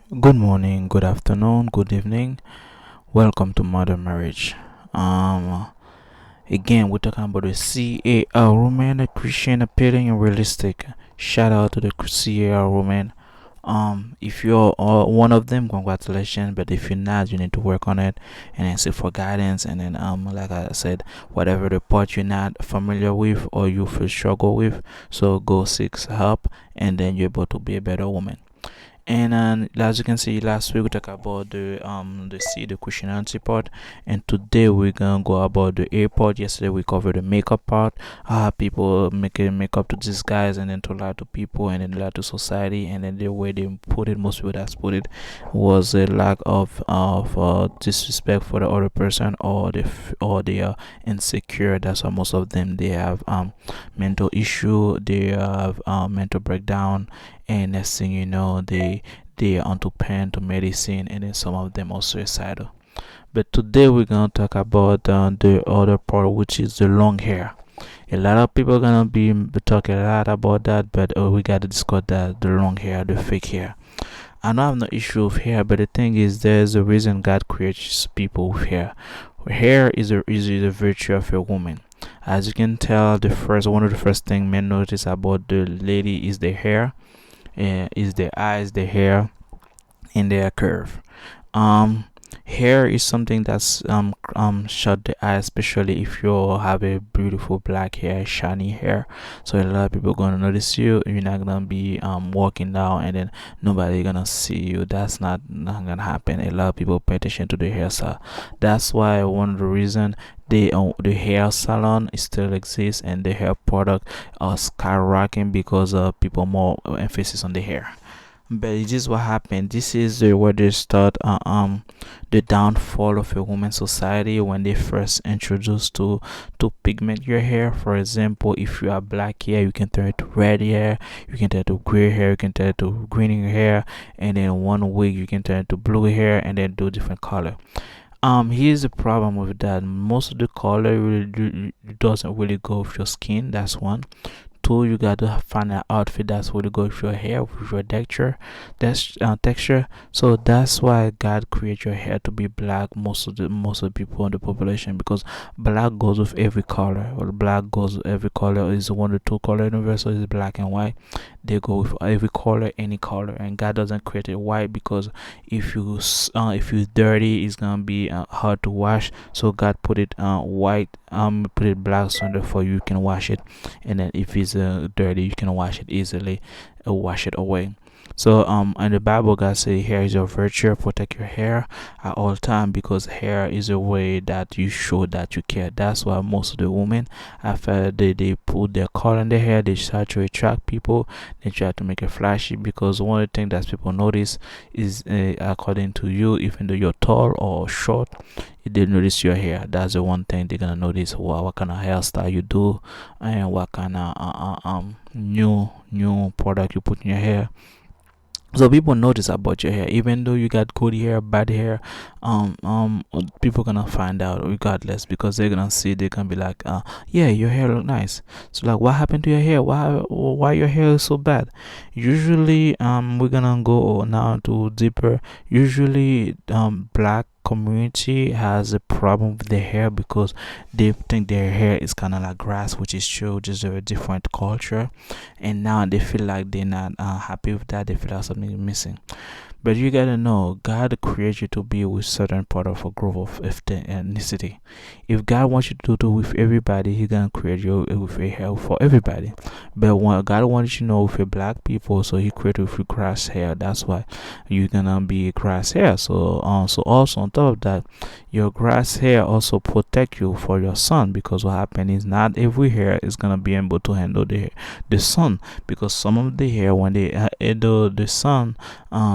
Good morning, good afternoon, good evening. Welcome to Modern Marriage. Again, we're talking about the CAR woman, a Christian appealing and realistic. Shout out to the CAR woman. If you're one of them, congratulations. But if you're not, you need to work on it and then seek for guidance. And then, like I said, whatever the part you're not familiar with or you feel struggle with, so go seek help, and then you're able to be a better woman. And as you can see, last week we talked about the Christianity part, and today we're gonna go about the A part. Yesterday we covered the makeup part, people making makeup to disguise and then to lie to people and then lie to society, and then the way they put it, most people that's put it was a lack of disrespect for the other person, or they are insecure. That's why most of them they have mental issue, they have mental breakdown, and next thing you know they are onto pen to medicine, and then some of them are suicidal. But today we're gonna talk about the other part, which is the long hair. A lot of people are gonna be talking a lot about that, but we gotta discuss that, the long hair, the fake hair. I don't have no issue with hair, but the thing is, there's a reason God creates people with hair. Hair is a virtue of a woman. As you can tell, the first one of the first thing men notice about the lady is the hair, is their eyes, their hair, and their curve. Um, Hair is something that's shut the eye, especially if you have a beautiful black hair, shiny hair. So a lot of people gonna notice you. You're not gonna be walking down and then nobody gonna see you. That's not gonna happen. A lot of people pay attention to the hairstyle. That's why one of the reason the hair salon still exists and the hair product are skyrocketing because people more emphasis on the hair. But it is what happened. This is where they start the downfall of a woman's society when they first introduced to pigment your hair. For example, if you have black hair, you can turn it to red hair, you can turn it to gray hair, you can turn it to green hair, and then one wig you can turn it to blue hair, and then do different color. Here's the problem with that. Most of the color doesn't really go with your skin. That's one. Two, you got to find an outfit that's really good with your hair, with your texture. So that's why God created your hair to be black. Most of the people in the population, because black goes with every color. Well, black goes with every color. Is one of the two color universal is black and white. They go with every color, any color, and God doesn't create it white because if you dirty, it's gonna be hard to wash. So God put it white, put it black so therefore you can wash it, and then if it's dirty you can wash it easily, wash it away. So in the Bible, God say hair is your virtue. Protect your hair at all time, because hair is a way that you show that you care. That's why most of the women, after they put their color in their hair, they try to attract people. They try to make it flashy, because one of the things that people notice is, according to you, even though you're tall or short, they notice your hair. That's the one thing they're gonna notice. What kind of hairstyle you do, and what kind of new product you put in your hair. So people notice about your hair, even though you got good hair, bad hair. People gonna find out regardless, because they're gonna see, they're gonna be like, yeah, your hair look nice. So like, what happened to your hair? Why your hair is so bad? Usually, we're gonna go now to deeper. Usually, black community has a problem with their hair because they think their hair is kind of like grass, which is true, just a different culture, and now they feel like they're not happy with that. They feel like something is missing. But you gotta know, God created you to be with certain part of a group of ethnicity. If God wants you to do with everybody, He gonna create you with a hair for everybody. But when God wants you to know with a black people, so He created with grass hair. That's why you're gonna be grass hair. So also on top of that, your grass hair also protect you for your sun, because what happens is not every hair is gonna be able to handle the sun, because some of the hair when they handle the sun,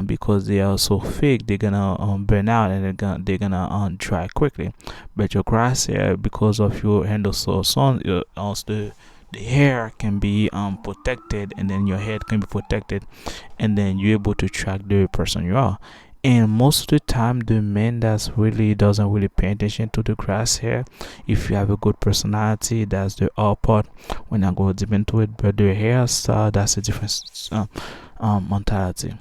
because they are so thick, they're gonna burn out, and they're gonna dry quickly. But your grass hair, because of your handle so sun, also the hair can be protected, and then your head can be protected, and then you're able to track the person you are. And most of the time, the man that's really doesn't really pay attention to the grass hair. If you have a good personality, that's the all part. When I go deep into it, but the hairstyle, that's a different mentality.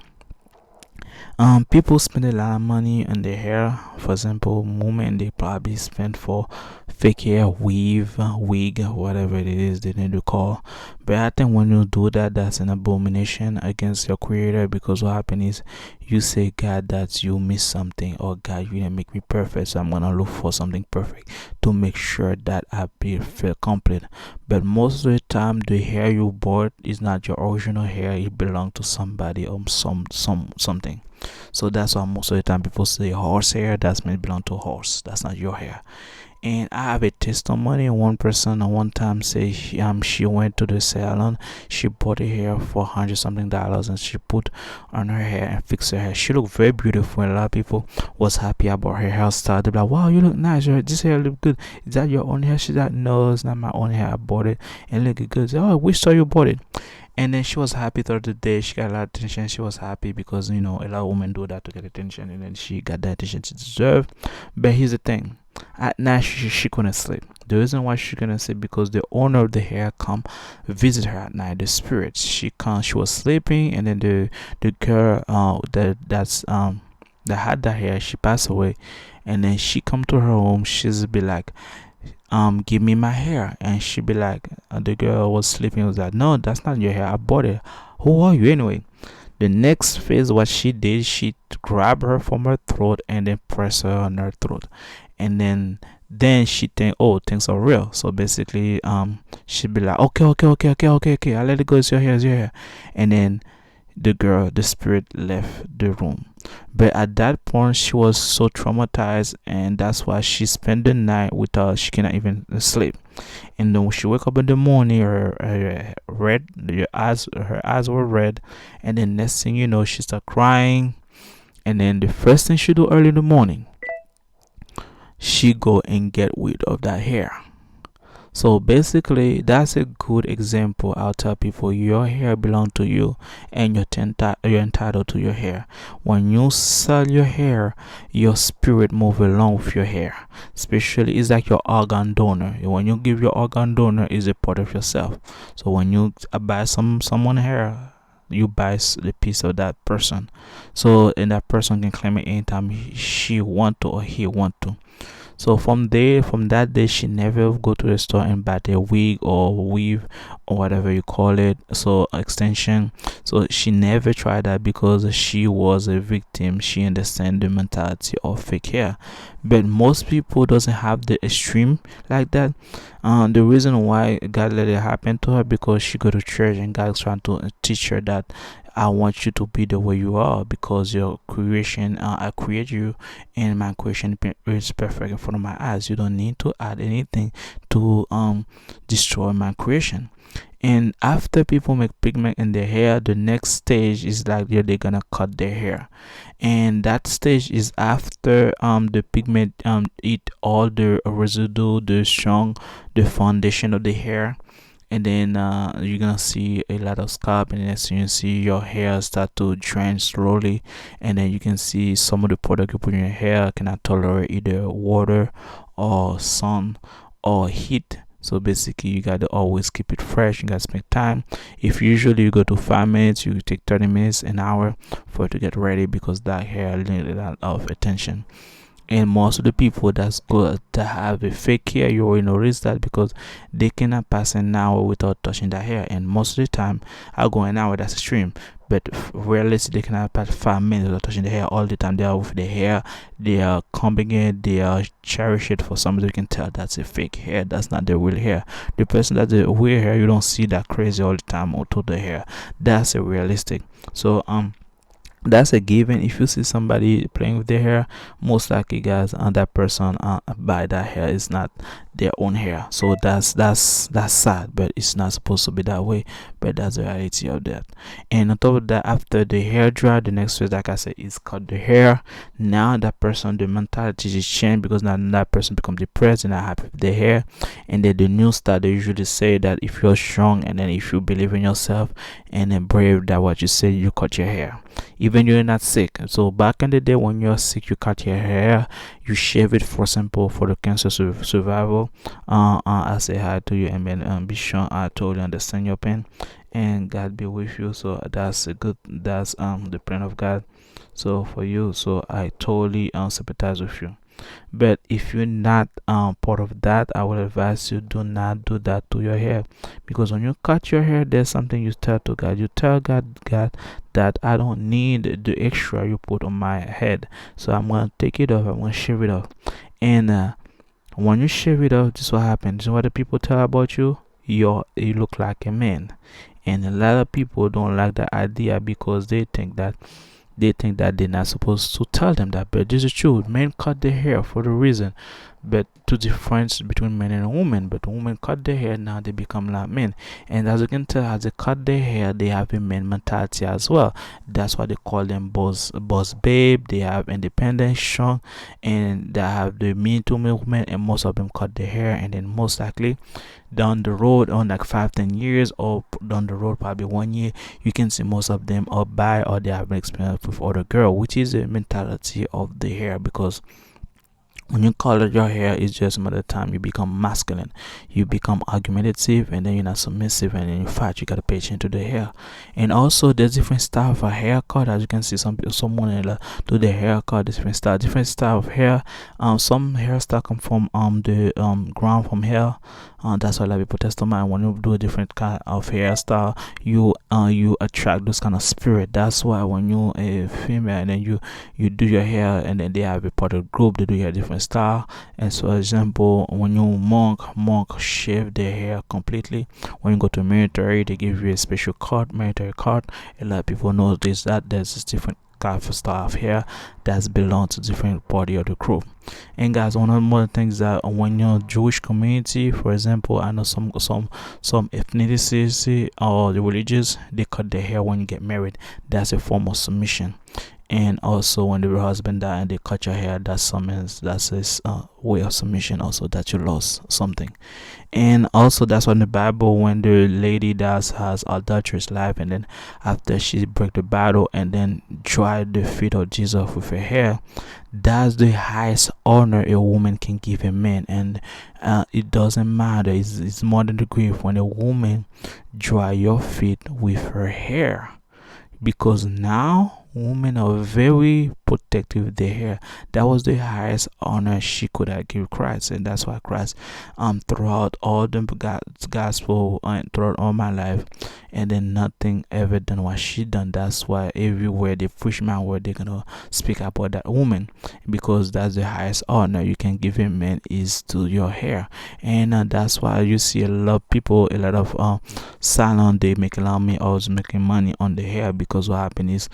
People spend a lot of money on their hair. For example, women, they probably spend for fake hair, weave, wig, whatever it is they need to call. But I think when you do that, that's an abomination against your creator, because what happens is you say, God, that you missed something, or God, you didn't make me perfect, so I'm gonna look for something perfect to make sure that I feel complete. But most of the time, the hair you bought is not your original hair. It belongs to somebody or something. So that's why most of the time people say horse hair. That's meant belong to horse. That's not your hair. And I have a testimony. One person at one time say she went to the salon. She bought a hair for $100 something, and she put on her hair and fixed her hair. She looked very beautiful, and a lot of people was happy about her hairstyle. They be like, "Wow, you look nice. This hair look good. Is that your own hair?" She's like, "No, it's not my own hair. I bought it and look good." "Oh, we saw you bought it." And then she was happy throughout the day. She got a lot of attention. She was happy because a lot of women do that to get attention, and then she got the attention she deserved. But here's the thing: at night she couldn't sleep. The reason why she couldn't sleep, because the owner of the hair come visit her at night. The spirits. She was sleeping, and then the girl that had that hair, she passed away, and then she come to her home. She's be like, give me my hair. And she be like, the girl was sleeping, was like, no, that's not your hair, I bought it. Who are you anyway? The next phase, what she did, she grabbed her from her throat and then press her on her throat. And then she think, oh, things are real. So basically, she be like, okay, I let it go, it's your hair, it's your hair. And then the spirit left the room. But at that point, she was so traumatized, and that's why she spent the night without, she cannot even sleep. And then when she woke up in the morning, her eyes were red, and then next thing you know, she started crying. And then the first thing she do early in the morning, she go and get rid of that hair. So basically, that's a good example. I'll tell people your hair belongs to you, and you're entitled to your hair. When you sell your hair, your spirit move along with your hair. Especially, it's like your organ donor. When you give your organ donor, is a part of yourself. So when you buy someone hair, you buy the piece of that person. So and that person can claim it anytime she want to or he want to. So from that day, she never go to the store and buy the wig or weave or whatever you call it. So extension. So she never tried that because she was a victim. She understand the mentality of fake hair. But most people doesn't have the extreme like that. The reason why God let it happen to her, because she go to church and God's trying to teach her that I want you to be the way you are, because your creation, I create you, and my creation is perfect in front of my eyes. You don't need to add anything to destroy my creation. And after people make pigment in their hair, the next stage is like they're gonna cut their hair, and that stage is after the pigment eat all the residue, the foundation of the hair. And then you're gonna see a lot of scalp, and then you see your hair start to drain slowly. And then you can see some of the product you put in your hair cannot tolerate either water or sun or heat. So basically, you gotta always keep it fresh. You gotta spend time. If usually you go to 5 minutes, you take 30 minutes, an hour for it to get ready, because that hair needs a lot of attention. And most of the people that's good to have a fake hair, you already notice that, because they cannot pass an hour without touching their hair. And most of the time, I go an hour, that's extreme. But rarely they cannot pass 5 minutes without touching the hair. All the time they are with the hair, they are combing it, they are cherish it. For somebody, you can tell that's a fake hair, that's not the real hair. The person that's the real hair, you don't see that crazy all the time or to the hair. That's a realistic. So that's a given. If you see somebody playing with their hair, most likely, guys, that person by that hair is not their own hair. So that's sad, but it's not supposed to be that way. But that's the reality of that. And on top of that, after the hair dry, the next phase, like I said, is cut the hair. Now that person, the mentality is changed, because now that person become depressed and not happy with their hair. And then the new style, they usually say that if you're strong, and then if you believe in yourself and then brave, that what you say, you cut your hair even you're not sick. So back in the day, when you're sick, you cut your hair, you shave it, for example, for the cancer survival. I say hi to you, and then be sure I totally understand your pain. and God be with you. So that's a good, that's the plan of God so for you. So I totally sympathize with you. But if you're not part of that, I would advise you, do not do that to your hair, because when you cut your hair, there's something you tell to God. You tell God, that I don't need the extra you put on my head, so I'm gonna take it off. I'm gonna shave it off. And when you shave it off, this is what happens. This is what the people tell about you. You look like a man, and a lot of people don't like that idea because they think that they're not supposed to tell them that, but this is true. Men cut their hair for the reason, but to difference between men and women. But women cut their hair, now they become like men, and as you can tell, as they cut their hair, they have a men mentality as well. That's why they call them boss babe. They have independence, strong, and they have the Me Too movement, and most of them cut their hair, and then most likely down the road, on like 5-10 years, or down the road probably 1 year, you can see most of them are bi, or they have an experience with other girl, which is the mentality of the hair. Because when you color your hair, it's just a matter of time you become masculine, you become argumentative, and then you're not submissive, and then you fight. You gotta pay attention to the hair. And also there's different style of a haircut. As you can see, someone do the haircut different style of hair. Some hairstyle come from the ground from hair. That's why a lot of people testimony, when you do a different kind of hairstyle, you attract those kind of spirit. That's why when you a female, and then you do your hair, and then they have a part of group, they do your different style. And so example, when you monk shave their hair completely. When you go to military, they give you a special cut, military cut. A lot of people know that there's this different type of style of hair that's belong to different party of the group. And guys, one of the more things that when you're Jewish community, for example, I know some ethnicities or the religious, they cut their hair when you get married. That's a form of submission. And also when the husband died and they cut your hair, that's his way of submission, also that you lost something. And also that's why in the Bible, when the lady has adulterous life, and then after she break the battle and then dry the feet of Jesus with her hair, that's the highest honor a woman can give a man. And it doesn't matter, it's more than the grief when a woman dry your feet with her hair, because now women are very protective of their hair. That was the highest honor she could have given Christ. And that's why Christ throughout all the gospel, throughout all my life, and then nothing ever done what she done. That's why everywhere they preach my word, they're gonna speak about that woman, because that's the highest honor you can give a man, is to your hair. And that's why you see a lot of people, a lot of salon, they make a lot of money, always making money on the hair, because what happens is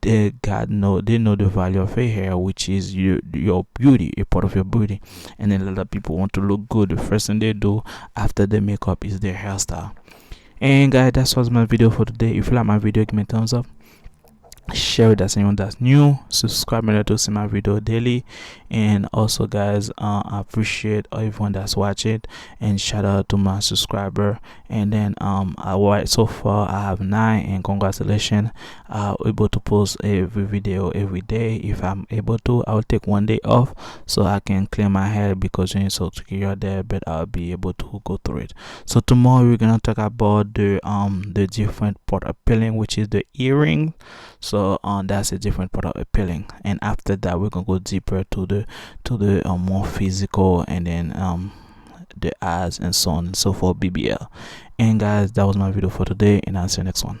they know the value of a hair, which is your beauty, a part of your beauty. And then a lot of people want to look good. The first thing they do after the makeup is their hairstyle. And guys, that was my video for today. If you like my video, give me a thumbs up, share it with anyone that's new, subscribe to see my video daily. And also guys, I appreciate everyone that's watching, and shout out to my subscriber. And then so far I have 9, and congratulations, I'm able to post every video every day. If I'm able to, I'll take 1 day off so I can clear my hair, because you need so you're there, but I'll be able to go through it. So tomorrow we're gonna talk about the different part of peeling, which is the earring. So that's a different part of appealing. And after that, we're gonna go deeper to the more physical, and then the eyes and so on and so forth, BBL. And guys, that was my video for today, and I'll see you next one.